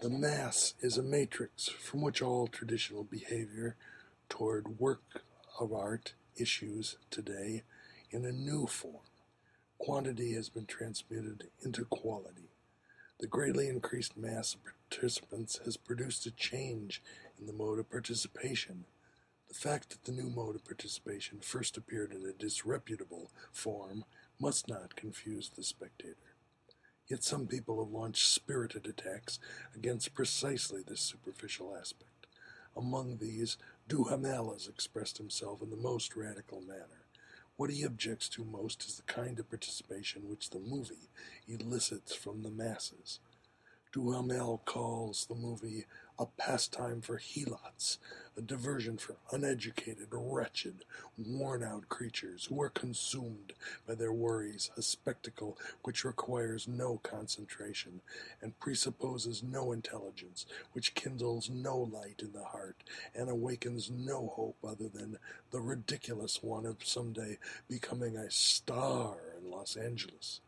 The mass is a matrix from which all traditional behavior toward work of art issues today in a new form. Quantity has been transmuted into quality. The greatly increased mass of participants has produced a change in the mode of participation. The fact that the new mode of participation first appeared in a disreputable form must not confuse the spectator. Yet some people have launched spirited attacks against precisely this superficial aspect. Among these, Duhamel has expressed himself in the most radical manner. What he objects to most is the kind of participation which the movie elicits from the masses. Duhamel calls the movie a pastime for helots, a diversion for uneducated, wretched, worn-out creatures who are consumed by their worries, a spectacle which requires no concentration and presupposes no intelligence, which kindles no light in the heart and awakens no hope other than the ridiculous one of someday becoming a star in Los Angeles.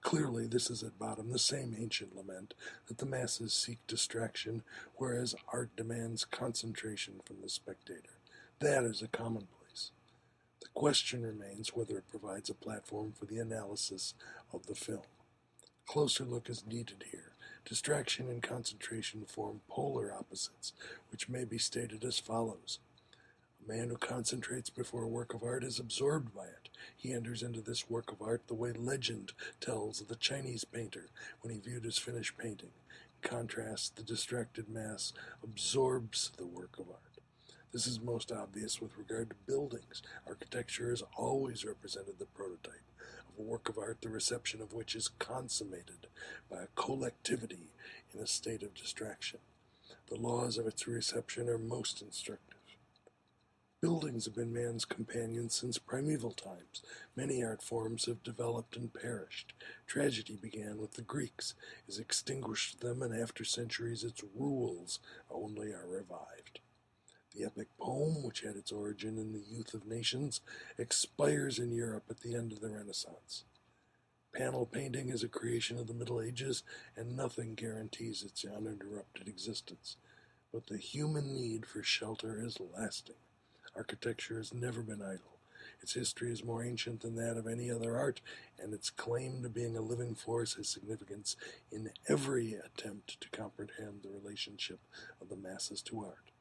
Clearly, this is at bottom the same ancient lament that the masses seek distraction, whereas art demands concentration from the spectator. That is a commonplace. The question remains whether it provides a platform for the analysis of the film. A closer look is needed here. Distraction and concentration form polar opposites, which may be stated as follows. A man who concentrates before a work of art is absorbed by it. He enters into this work of art the way legend tells of the Chinese painter when he viewed his finished painting. In contrast, the distracted mass absorbs the work of art. This is most obvious with regard to buildings. Architecture has always represented the prototype of a work of art, the reception of which is consummated by a collectivity in a state of distraction. The laws of its reception are most instructive. Buildings have been man's companions since primeval times. Many art forms have developed and perished. Tragedy began with the Greeks, has extinguished them, and after centuries its rules only are revived. The epic poem, which had its origin in the youth of nations, expires in Europe at the end of the Renaissance. Panel painting is a creation of the Middle Ages, and nothing guarantees its uninterrupted existence. But the human need for shelter is lasting. Architecture has never been idle. Its history is more ancient than that of any other art, and its claim to being a living force has significance in every attempt to comprehend the relationship of the masses to art.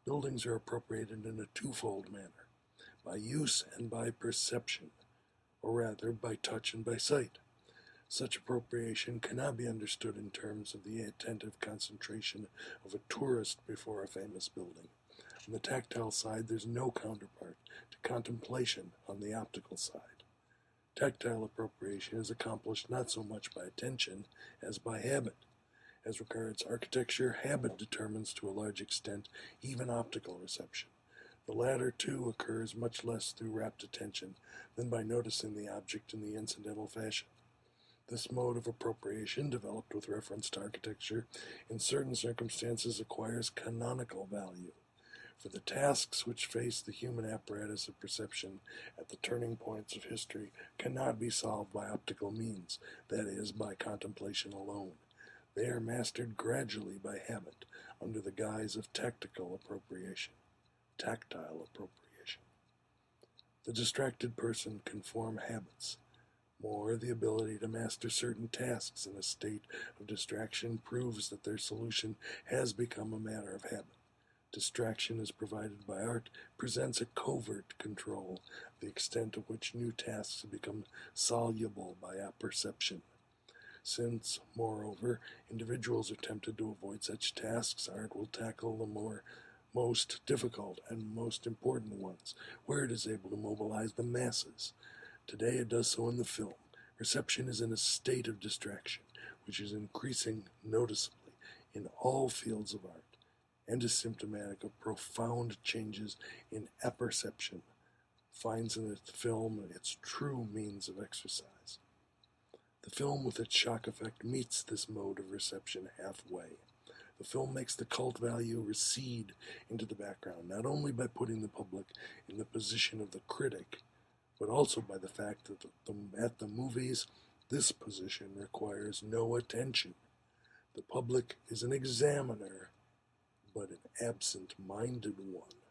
Buildings are appropriated in a twofold manner, by use and by perception, or rather by touch and by sight. Such appropriation cannot be understood in terms of the attentive concentration of a tourist before a famous building. On the tactile side, there's no counterpart to contemplation on the optical side. Tactile appropriation is accomplished not so much by attention as by habit. As regards architecture, habit determines to a large extent even optical reception. The latter, too, occurs much less through rapt attention than by noticing the object in the incidental fashion. This mode of appropriation, developed with reference to architecture, in certain circumstances acquires canonical value. For the tasks which face the human apparatus of perception at the turning points of history cannot be solved by optical means, that is, by contemplation alone. They are mastered gradually by habit, under the guise of tactile appropriation. The distracted person can form habits. More, the ability to master certain tasks in a state of distraction proves that their solution has become a matter of habit. Distraction as provided by art presents a covert control of the extent to which new tasks have become soluble by apperception. Since, moreover, individuals are tempted to avoid such tasks, art will tackle the most difficult and most important ones, where it is able to mobilize the masses. Today it does so in the film. Reception is in a state of distraction, which is increasing noticeably in all fields of art, and is symptomatic of profound changes in apperception, finds in the film its true means of exercise. The film with its shock effect meets this mode of reception halfway. The film makes the cult value recede into the background, not only by putting the public in the position of the critic, but also by the fact that at the movies, this position requires no attention. The public is an examiner, but an absent-minded one.